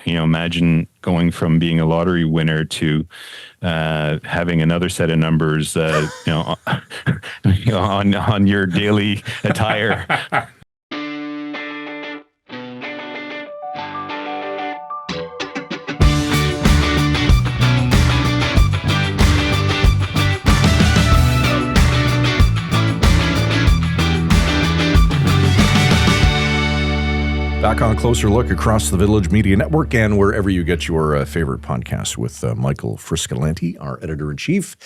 imagine going from being a lottery winner to having another set of numbers, on your daily attire. Back on a closer look across the Village Media Network and wherever you get your favorite podcasts with Michael Friscolanti, our editor-in-chief.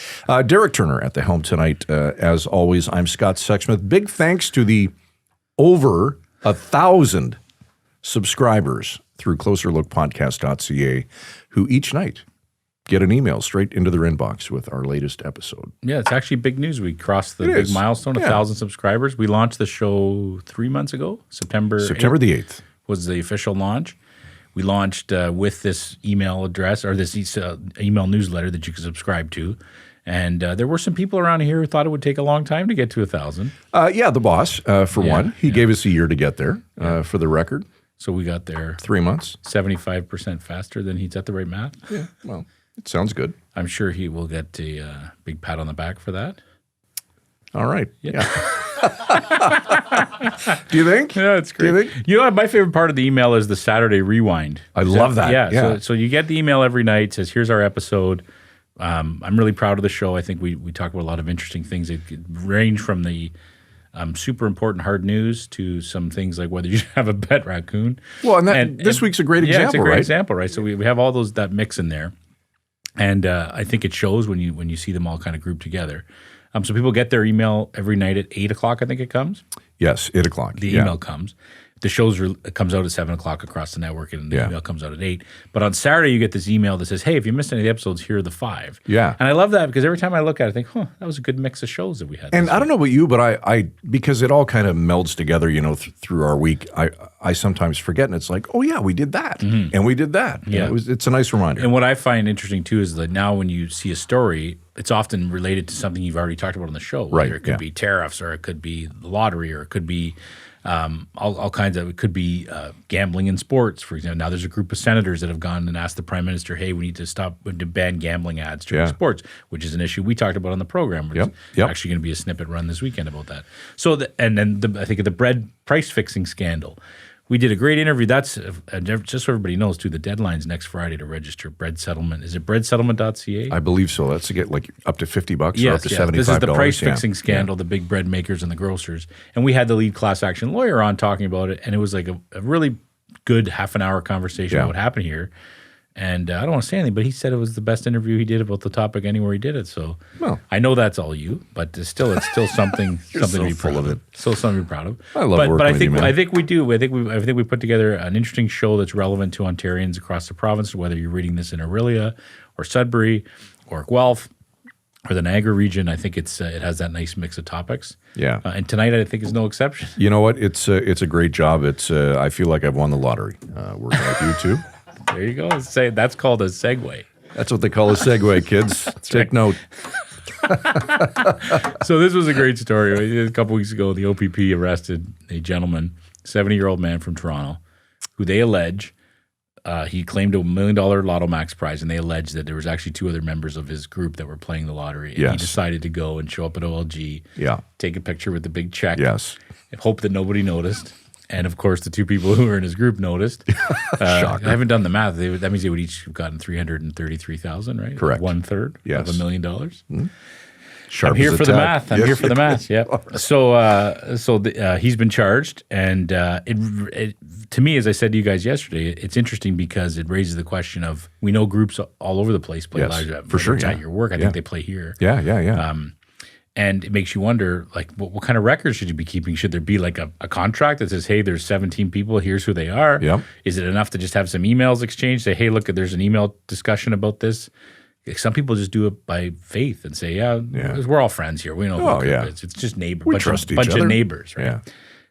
Derek Turner at the helm tonight. As always, I'm Scott Sexsmith. Big thanks to the over 1,000 subscribers through closerlookpodcast.ca who each night get an email straight into their inbox with our latest episode. Yeah, it's actually big news. We crossed the big milestone, 1,000 subscribers. We launched the show 3 months ago. September the 8th was the official launch. We launched with this email address or this email newsletter that you can subscribe to. And there were some people around here who thought it would take a long time to get to 1,000. The boss, for one. He gave us a year to get there, for the record. So we got there 3 months. 75% faster than he's at the right math. Yeah, well, it sounds good. I'm sure he will get a big pat on the back for that. All right. Yeah. Do you think? Yeah, it's great. Do you think? You know, my favorite part of the email is the Saturday rewind. I love that. Yeah. So you get the email every night. It says, here's our episode. I'm really proud of the show. I think we talk about a lot of interesting things. It could range from the super important hard news to some things like whether you should have a pet raccoon. Well, and this week's a great example, it's a great right? example, right? So we have all that mix in there. And I think it shows when you see them all kind of grouped together. So people get their email every night at 8 o'clock, I think it comes. Yes, 8 o'clock. The email comes. The show comes out at 7 o'clock across the network, and the email comes out at 8. But on Saturday, you get this email that says, hey, if you missed any of the episodes, here are the 5. Yeah. And I love that because every time I look at it, I think, that was a good mix of shows that we had. And I don't know about you, but I because it all kind of melds together, through our week, I sometimes forget, and it's like, oh, yeah, we did that, and we did that. Yeah. It's a nice reminder. And what I find interesting, too, is that now when you see a story, it's often related to something you've already talked about on the show. Whether it could be tariffs, or it could be the lottery, or it could be all kinds of, it could be gambling in sports, for example. Now there's a group of senators that have gone and asked the prime minister, hey, we need to ban gambling ads during sports, which is an issue we talked about on the program. There's actually going to be a snippet run this weekend about that. So, I think of the bread price fixing scandal. We did a great interview. That's just so everybody knows, too, the deadline's next Friday to register bread settlement. Is it breadsettlement.ca? I believe so. That's to get like up to $50 or up to $75. This is the price fixing scandal, the big bread makers and the grocers. And we had the lead class action lawyer on talking about it, and it was like a really good half an hour conversation about what happened here. And I don't want to say anything, but he said it was the best interview he did about the topic anywhere he did it. So I know that's all you, but it's still something something to be proud of. Still something to be proud of. I love working but with you, man. I think we do. I think we put together an interesting show that's relevant to Ontarians across the province, whether you're reading this in Orillia or Sudbury or Guelph or the Niagara region. I think it has that nice mix of topics. Yeah. And tonight I think is no exception. You know what? It's a great job. I feel like I've won the lottery. Working with you too. There you go. That's called a segue. That's what they call a segue, kids. Take note. So this was a great story. A couple weeks ago, the OPP arrested a gentleman, 70-year-old man from Toronto, who they allege he claimed $1 million Lotto Max prize, and they allege that there was actually 2 other members of his group that were playing the lottery. And he decided to go and show up at OLG, take a picture with the big check, and hope that nobody noticed. And, of course, the 2 people who were in his group noticed. I haven't done the math. That means they would each have gotten $333,000, right? Correct. 1/3 of $1 million. Mm-hmm. Sharp I'm here as for a the tack. math. I'm here for the math. Yeah. So he's been charged, and to me, as I said to you guys yesterday, it's interesting because it raises the question of, we know groups all over the place play live for sure. at your work. I think they play here. Yeah. And it makes you wonder, like, what kind of records should you be keeping? Should there be like a contract that says, hey, there's 17 people, here's who they are? Yep. Is it enough to just have some emails exchanged? Say, hey, look, there's an email discussion about this. Some people just do it by faith and say, we're all friends here. We know who it is. It's just neighbors. We trust each bunch other. Of neighbors, right? Yeah.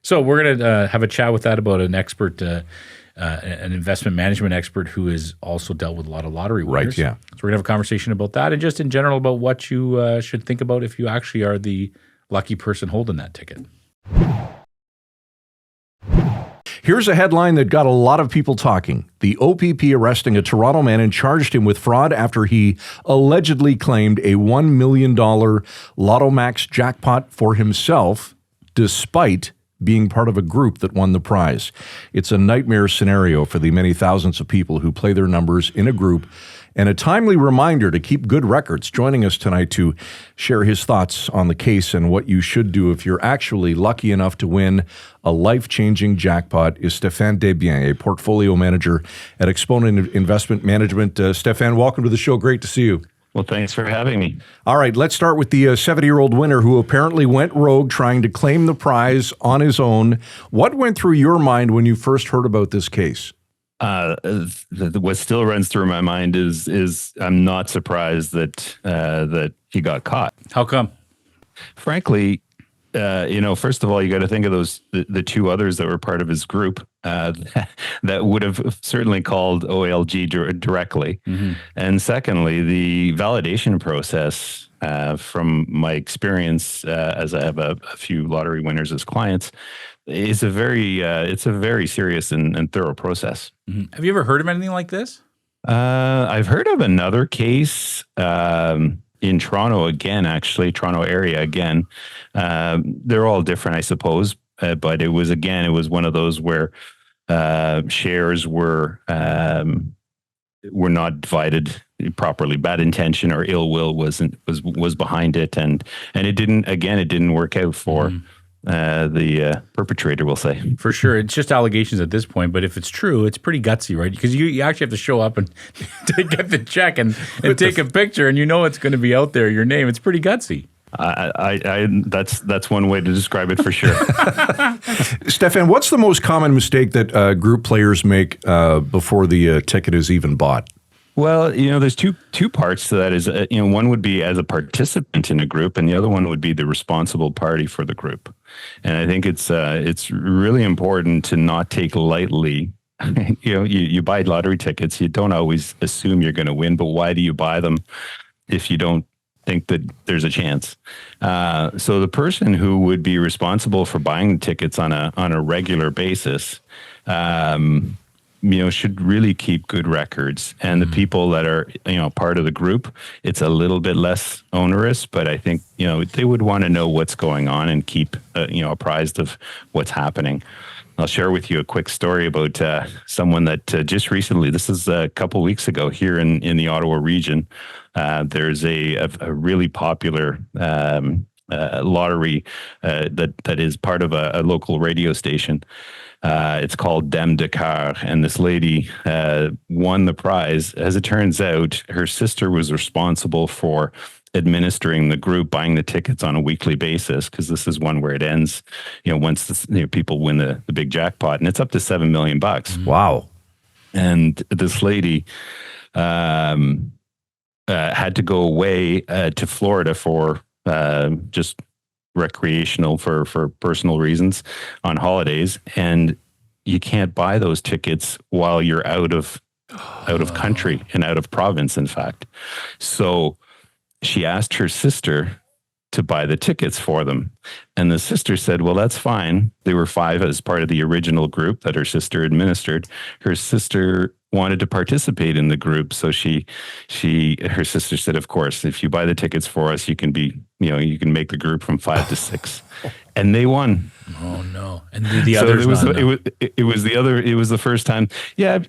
So we're going to have a chat with that about an expert, an investment management expert who has also dealt with a lot of lottery winners. Right, yeah. So we're going to have a conversation about that and just in general about what you should think about if you actually are the lucky person holding that ticket. Here's a headline that got a lot of people talking. The OPP arresting a Toronto man and charged him with fraud after he allegedly claimed a $1 million Lotto Max jackpot for himself, despite being part of a group that won the prize. It's a nightmare scenario for the many thousands of people who play their numbers in a group, and a timely reminder to keep good records. Joining us tonight to share his thoughts on the case and what you should do if you're actually lucky enough to win a life-changing jackpot is Stephan Desbiens, a portfolio manager at Exponent Investment Management. Stephan, welcome to the show. Great to see you. Well, thanks for having me. All right, let's start with the 70-year-old winner who apparently went rogue trying to claim the prize on his own. What went through your mind when you first heard about this case? What still runs through my mind is I'm not surprised that he got caught. How come? Frankly, first of all, you got to think of the two others that were part of his group that would have certainly called OLG directly. Mm-hmm. And secondly, the validation process, from my experience, as I have a few lottery winners as clients, is it's a very serious and thorough process. Mm-hmm. Have you ever heard of anything like this? I've heard of another case in Toronto Toronto area again. They're all different, I suppose, but it was one of those where shares were not divided properly. Bad intention or ill will was behind it, and it didn't work out for the perpetrator, we'll say. For sure. It's just allegations at this point, but if it's true, it's pretty gutsy, right? Because you actually have to show up and to get the check and take a picture, and it's going to be out there, your name. It's pretty gutsy. That's one way to describe it for sure. Stephan, what's the most common mistake that group players make before the ticket is even bought? Well, there's two parts to that. Is one would be as a participant in a group, and the other one would be the responsible party for the group. And I think it's really important to not take lightly. You buy lottery tickets. You don't always assume you're going to win, but why do you buy them if you don't think that there's a chance? So the person who would be responsible for buying the tickets on a regular basis, should really keep good records. And the people that are, part of the group, it's a little bit less onerous, but I think, they would want to know what's going on and keep, apprised of what's happening. I'll share with you a quick story about someone that just recently, this is a couple weeks ago here in the Ottawa region, there's a really popular lottery that is part of a local radio station. It's called Dame de Coeur, and this lady won the prize. As it turns out, her sister was responsible for administering the group, buying the tickets on a weekly basis, because this is one where it ends, once people win the big jackpot, and it's up to $7 million. Wow. And this lady had to go away to Florida for just recreational for personal reasons on holidays, and you can't buy those tickets while you're out of country and out of province, in fact. So she asked her sister to buy the tickets for them, and the sister said, well, that's fine. They were 5 as part of the original group that her sister administered. Her sister wanted to participate in the group, so her sister said, of course, if you buy the tickets for us, you can make the group from 5 to 6, and they won. Oh no! And the others, it was the first time. Yeah,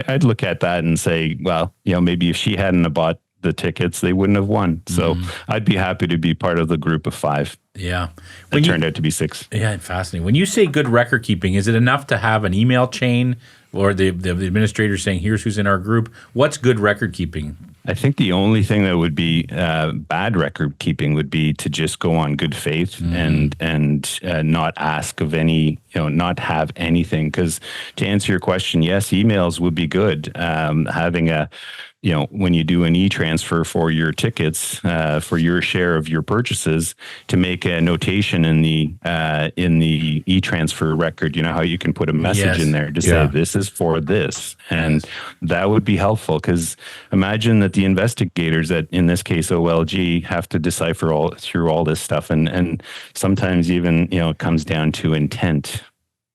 I'd look at that and say, well, maybe if she hadn't have bought the tickets, they wouldn't have won. So I'd be happy to be part of the group of 5. Yeah. It turned out to be 6. Yeah, fascinating. When you say good record keeping, is it enough to have an email chain or the administrator saying, here's who's in our group? What's good record keeping? I think the only thing that would be bad record keeping would be to just go on good faith and not ask of any, not have anything. Because to answer your question, yes, emails would be good. Having when you do an e-transfer for your tickets, for your share of your purchases, to make a notation in the e-transfer record, how you can put a message in there to say this is for this, and that would be helpful. Because imagine that the investigators, that in this case OLG, have to decipher through all this stuff, and sometimes even it comes down to intent.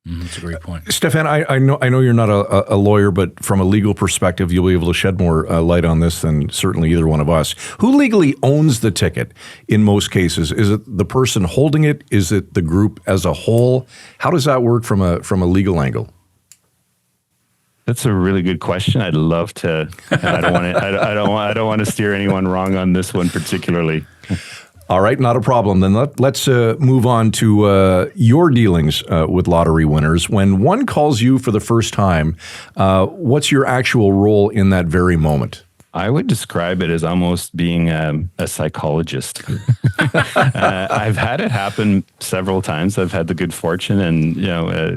That's a great point. Stephan, I know you're not a lawyer, but from a legal perspective, you'll be able to shed more light on this than certainly either one of us. Who legally owns the ticket in most cases? Is it the person holding it? Is it the group as a whole? How does that work from a legal angle? That's a really good question. I'd love to. I don't want to steer anyone wrong on this one particularly. All right, not a problem. Then let's move on to your dealings with lottery winners. When one calls you for the first time, what's your actual role in that very moment? I would describe it as almost being a psychologist. I've had it happen several times. I've had the good fortune, and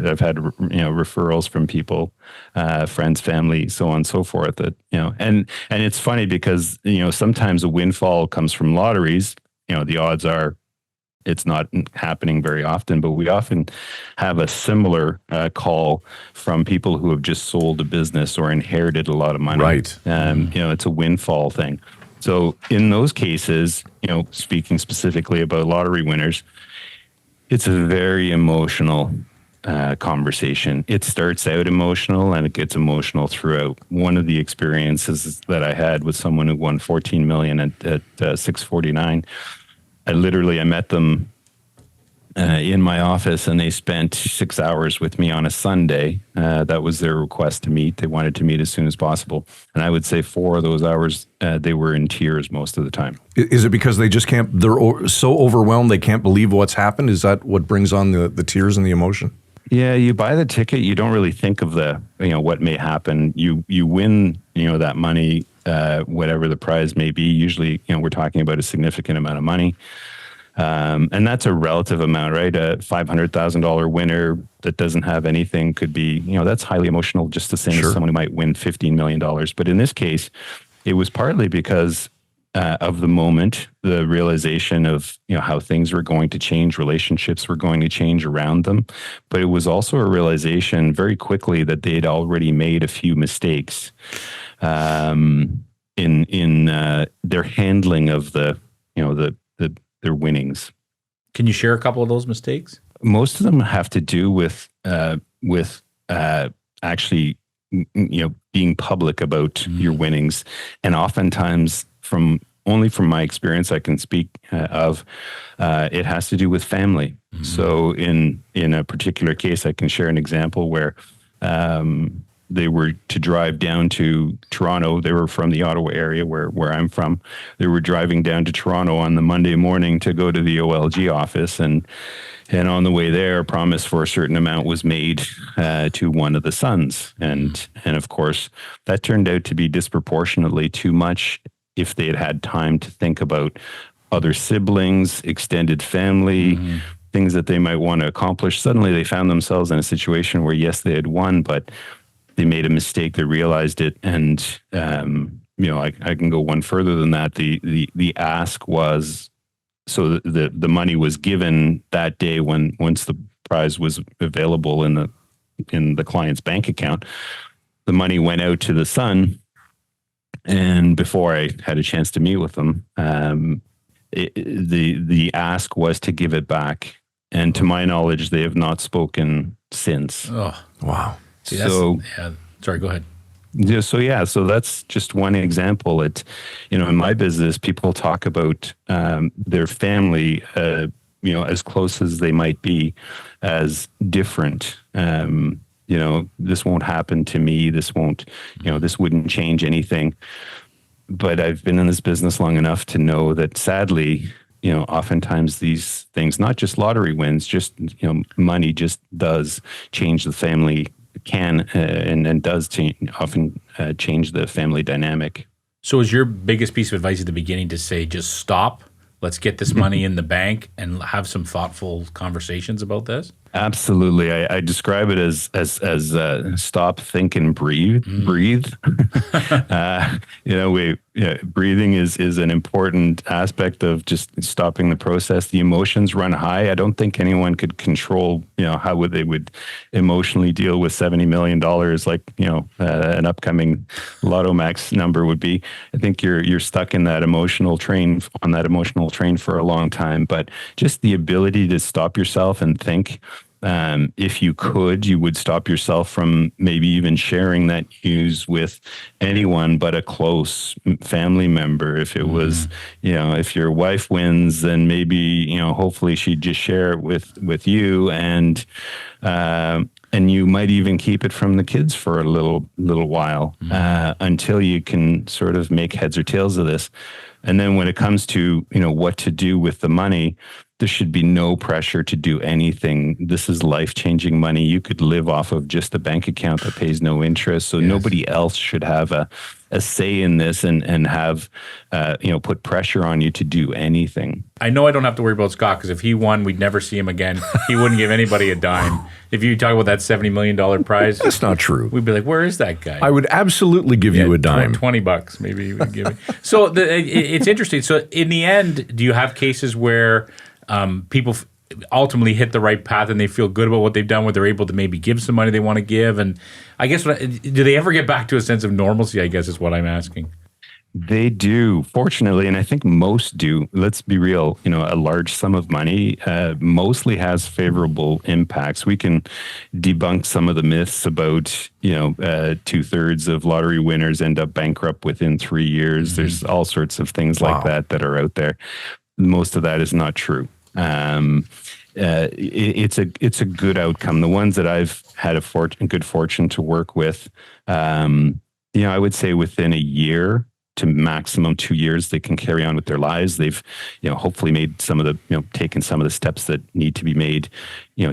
I've had referrals from people, friends, family, so on and so forth. That and it's funny because sometimes a windfall comes from lotteries. The odds are it's not happening very often, but we often have a similar call from people who have just sold a business or inherited a lot of money. Right. It's a windfall thing. So in those cases, speaking specifically about lottery winners, it's a very emotional conversation. It starts out emotional and it gets emotional throughout. One of the experiences that I had with someone who won $14 million at 649. I met them in my office, and they spent 6 hours with me on a Sunday. That was their request to meet. They wanted to meet as soon as possible. And I would say 4 of those hours, they were in tears most of the time. Is it because they just can't, they're so overwhelmed they can't believe what's happened? Is that what brings on the tears and the emotion? Yeah, you buy the ticket, you don't really think of what may happen. You win, that money, whatever the prize may be. Usually, we're talking about a significant amount of money. And that's a relative amount, right? A $500,000 winner that doesn't have anything could be, that's highly emotional, just the same as someone who might win $15 million. But in this case, it was partly because of the moment, the realization of how things were going to change, relationships were going to change around them. But it was also a realization very quickly that they'd already made a few mistakes in their handling of their winnings. Can you share a couple of those mistakes? Most of them have to do with actually being public about your winnings, and oftentimes from my experience I can speak of, it has to do with family. So in a particular case, I can share an example where they were to drive down to Toronto. They were from the Ottawa area where I'm from. They were driving down to Toronto on the Monday morning to go to the OLG office, and on the way there, a promise for a certain amount was made to one of the sons, and of course that turned out to be disproportionately too much. If they had had time to think about other siblings, extended family, things that they might want to accomplish, suddenly they found themselves in a situation where, yes, they had won, but they made a mistake. They realized it, and I can go one further than that. The ask was, so the money was given that day once the prize was available in the client's bank account. The money went out to the son. And before I had a chance to meet with them, the ask was to give it back. And to my knowledge, they have not spoken since. Oh, wow. See, sorry, go ahead. Yeah, so that's just one example. In my business, people talk about their family, as close as they might be, as different. This won't happen to me. This won't, this wouldn't change anything. But I've been in this business long enough to know that sadly, oftentimes these things, not just lottery wins, just, money just does change the family, and does often change the family dynamic. So is your biggest piece of advice at the beginning to say, just stop, let's get this money in the bank and have some thoughtful conversations about this? Absolutely. I describe it as stop, think, and breathe. Breathe. Breathing is an important aspect of just stopping the process. The emotions run high. I don't think anyone could control, how they would emotionally deal with $70 million, like, an upcoming Lotto Max number would be. I think you're stuck in that emotional train for a long time. But just the ability to stop yourself and think, if you could, you would stop yourself from maybe even sharing that news with anyone but a close family member. If it was, if your wife wins, then maybe, hopefully she'd just share it with you, and you might even keep it from the kids for a little while until you can sort of make heads or tails of this. And then when it comes to, what to do with the money, there should be no pressure to do anything. This is life-changing money. You could live off of just a bank account that pays no interest. So nobody else should have a say in this and have, put pressure on you to do anything. I know I don't have to worry about Scott, because if he won, we'd never see him again. He wouldn't give anybody a dime. If you talk about that $70 million prize. That's not true. We'd be like, where is that guy? I would absolutely give you a dime. $20 maybe you would give me. So it's interesting. So in the end, do you have cases where people ultimately hit the right path and they feel good about what they've done, where they're able to maybe give some money they want to give? And I guess, do they ever get back to a sense of normalcy, I guess is what I'm asking. They do, fortunately, and I think most do. Let's be real, a large sum of money mostly has favorable impacts. We can debunk some of the myths about, 2/3 of lottery winners end up bankrupt within 3 years. There's all sorts of things like that are out there. Most of that is not true. It's a good outcome. The ones that I've had good fortune to work with, I would say within a year to maximum 2 years, they can carry on with their lives. They've, hopefully made some of the, taken some of the steps that need to be made,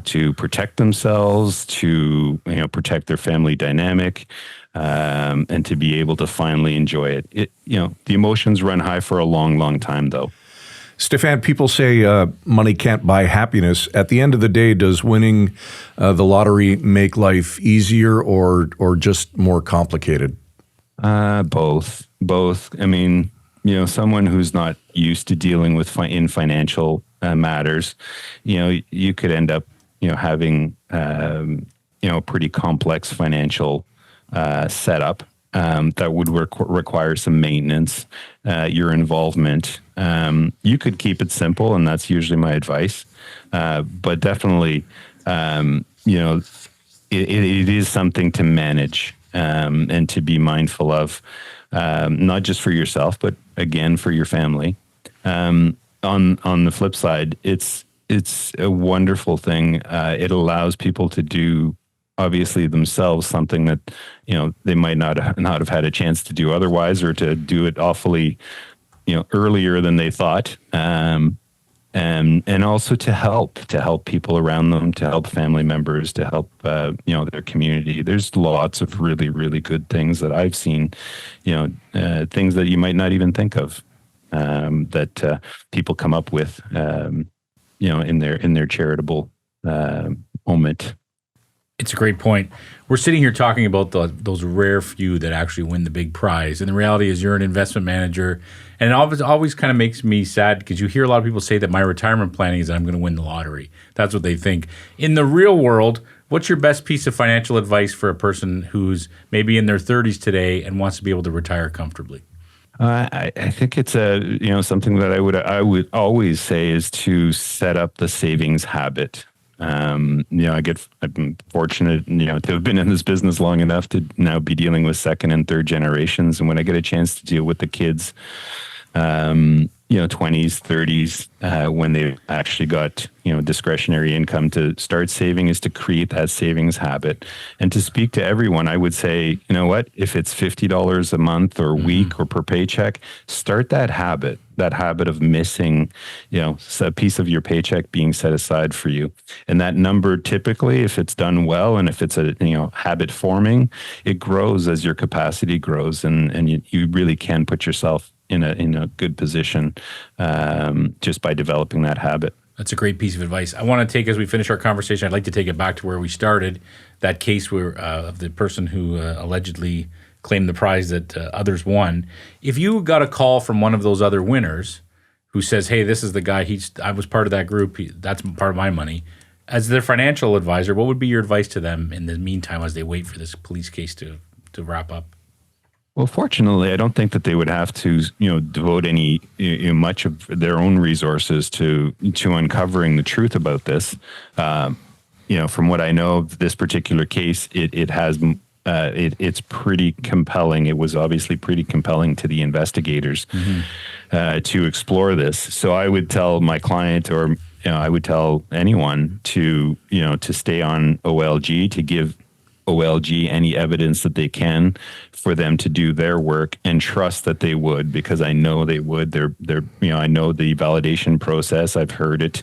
to protect themselves, to, protect their family dynamic, and to be able to finally enjoy it. The emotions run high for a long, long time, though. Stephan, people say money can't buy happiness. At the end of the day, does winning the lottery make life easier or just more complicated? Both. I mean, someone who's not used to dealing with in financial matters, you could end up, having, a pretty complex financial setup that would require some maintenance, your involvement. You could keep it simple, and that's usually my advice. But definitely, it is something to manage and to be mindful of, not just for yourself, but again for your family. On the flip side, it's a wonderful thing. It allows people to do, obviously, themselves something that they might not have had a chance to do otherwise, or to do it awfully earlier than they thought, and also to help people around them, to help family members, to help their community. There's lots of really, really good things that I've seen, things that you might not even think of, that people come up with, in their charitable moment. It's a great point. We're sitting here talking about those rare few that actually win the big prize. And the reality is you're an investment manager. And it always kind of makes me sad, because you hear a lot of people say that my retirement planning is that I'm going to win the lottery. That's what they think. In the real world, what's your best piece of financial advice for a person who's maybe in their 30s today and wants to be able to retire comfortably? I think it's something that I would always say is to set up the savings habit. I've been fortunate, to have been in this business long enough to now be dealing with second and third generations. And when I get a chance to deal with the kids, 20s, 30s, when they've actually got, discretionary income to start saving, is to create that savings habit. And to speak to everyone, I would say, if it's $50 a month or week or per paycheck, start that habit of missing, a piece of your paycheck being set aside for you. And that number, typically, if it's done well, and if it's a, habit forming, it grows as your capacity grows, and you really can put yourself in a good position just by developing that habit. That's a great piece of advice. I want to take, as we finish our conversation, I'd like to take it back to where we started, that case where of the person who allegedly claimed the prize that others won. If you got a call from one of those other winners who says, "Hey, this is the guy. I was part of that group. That's part of my money." As their financial advisor, what would be your advice to them in the meantime as they wait for this police case to wrap up? Well, fortunately, I don't think that they would have to, devote any much of their own resources to uncovering the truth about this. from what I know of this particular case, it's pretty compelling. It was obviously pretty compelling to the investigators to explore this. So I would tell my client, or I would tell anyone to stay on OLG, to give OLG any evidence that they can for them to do their work, and trust that they would, because I know they would. I know the validation process. I've heard it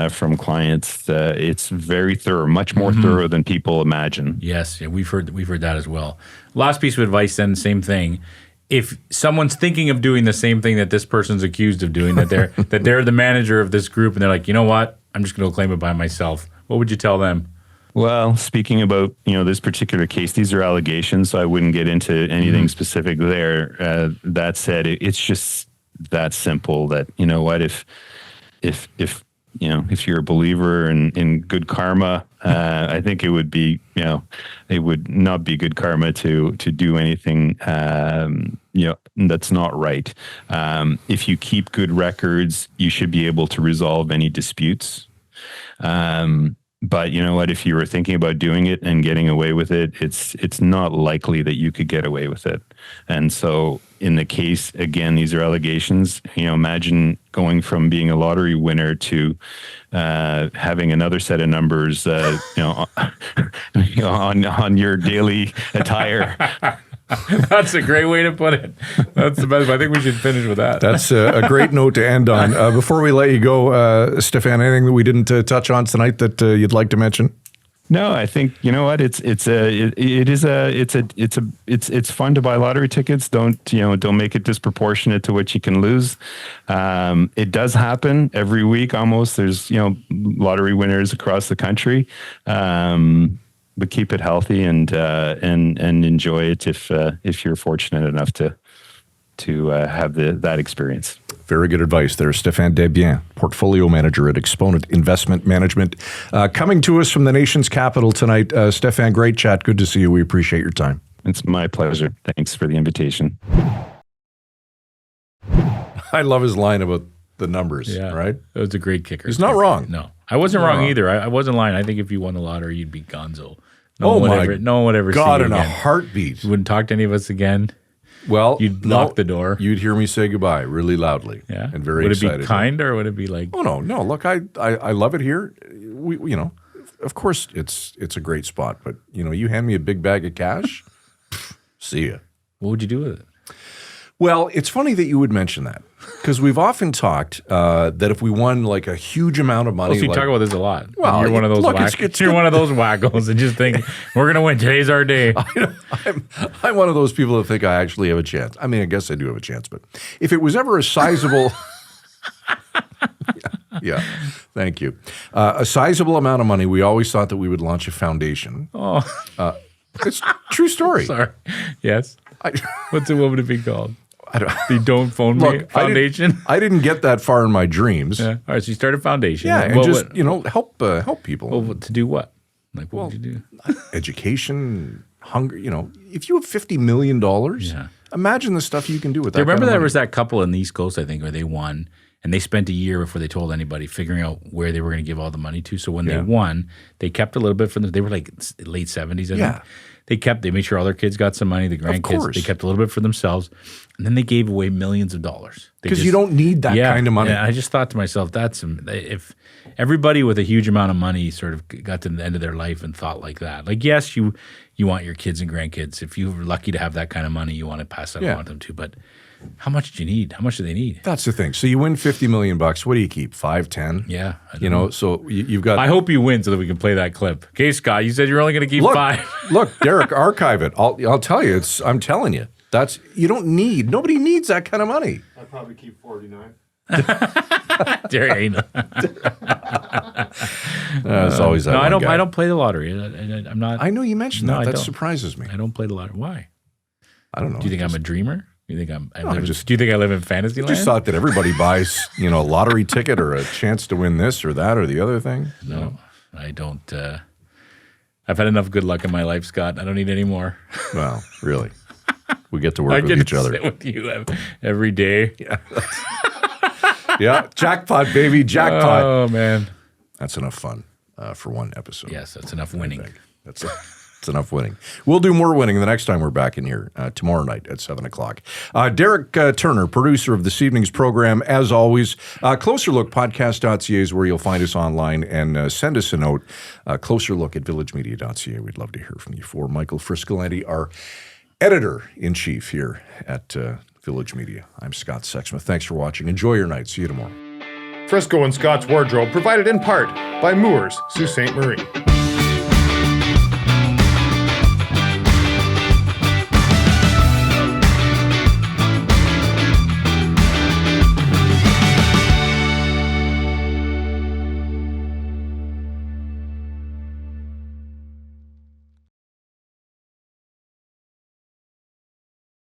from clients. It's very thorough, much more thorough than people imagine. Yes, yeah, we've heard that as well. Last piece of advice, then, same thing. If someone's thinking of doing the same thing that this person's accused of doing, that they're the manager of this group, and they're like, you know what, I'm just going to claim it by myself, what would you tell them? Well, speaking about, this particular case, these are allegations, so I wouldn't get into anything specific there. That said, it's just that simple that, if you're a believer in good karma, I think it would be, it would not be good karma to do anything, that's not right. If you keep good records, you should be able to resolve any disputes. But you know what? If you were thinking about doing it and getting away with it, it's not likely that you could get away with it. And so, in the case, again, these are allegations. Imagine going from being a lottery winner to having another set of numbers, on your daily attire. That's a great way to put it. That's the best. I think we should finish with that. That's a great note to end on. Before we let you go, Stephan, anything that we didn't touch on tonight that you'd like to mention? No, I think what it's fun to buy lottery tickets. Don't make it disproportionate to what you can lose. It does happen every week almost. There's lottery winners across the country. But keep it healthy and enjoy it if you're fortunate enough to have that experience. Very good advice there. Stephan Desbiens, portfolio manager at Exponent Investment Management. Coming to us from the nation's capital tonight. Stephan, great chat. Good to see you. We appreciate your time. It's my pleasure. Thanks for the invitation. I love his line about the numbers, right? That was a great kicker. He's not wrong. No, I wasn't wrong either. I wasn't lying. I think if you won the lottery, you'd be gonzo. No one would ever God, see you in again. a heartbeat. You wouldn't talk to any of us again. Well, you'd lock the door. You'd hear me say goodbye really loudly. Yeah, and very excited. Would it be kind or would it be like? Oh no. Look, I love it here. We of course it's a great spot, but you hand me a big bag of cash. See ya. What would you do with it? Well, it's funny that you would mention that, because we've often talked that if we won like a huge amount of money, so you talk about this a lot. Well, you're one of those you're one of those waggles and just think we're gonna win. Today's our day. I'm one of those people that think I actually have a chance. I mean, I guess I do have a chance, but if it was ever a sizable, yeah, thank you, a sizable amount of money, we always thought that we would launch a foundation. Oh, it's a true story. Sorry. Yes. What would it be called? The Don't Phone Me Foundation. I didn't get that far in my dreams. Yeah. All right, so you started a foundation. Yeah, and just help people. Well, to do what? Like, what would you do? Education, hunger. If you have $50 million, imagine the stuff you can do with that. Remember there was that couple in the East Coast, I think, where they won, and they spent a year before they told anybody figuring out where they were going to give all the money to. So when they won, they kept a little bit from them. They were like late 70s, I think. They made sure all their kids got some money, the grandkids. They kept a little bit for themselves. And then they gave away millions of dollars. Because you don't need that kind of money. Yeah, I just thought to myself, if everybody with a huge amount of money sort of got to the end of their life and thought like that. Like, yes, you want your kids and grandkids. If you were lucky to have that kind of money, you want to pass that on to them too. But how much do you need? How much do they need? That's the thing. So you win $50 million. What do you keep? 5, 10? Yeah. So you've got. I hope you win so that we can play that clip. Okay, Scott, you said you're only going to keep 5. Look, Derek, archive it. I'll tell you. I'm telling you. Nobody needs that kind of money. I'd probably keep 49. Derek, it's always that. No, I don't play the lottery. I'm not. I know you mentioned that. That surprises me. I don't play the lottery. Why? I don't know. Do you think I'm a dreamer? Do you think do you think I live in fantasy land? I just thought that everybody buys, a lottery ticket or a chance to win this or that or the other thing. No, I don't. I've had enough good luck in my life, Scott. I don't need any more. Well, really. We get to work with each other. I get to sit with you every day. Yeah. Yeah, jackpot, baby, jackpot. Oh, man. That's enough fun. for one episode. Yes, that's enough winning. That's enough winning. We'll do more winning the next time we're back in here tomorrow night at 7 o'clock. Derek Turner, producer of this evening's program, as always. Closerlookpodcast.ca is where you'll find us online, and send us a note. Closerlook@villagemedia.ca. We'd love to hear from you. For Michael Friscolanti, our editor-in-chief here at Village Media, I'm Scott Sexsmith. Thanks for watching. Enjoy your night. See you tomorrow. Frisco and Scott's Wardrobe provided in part by Moores, Sault Ste. Marie.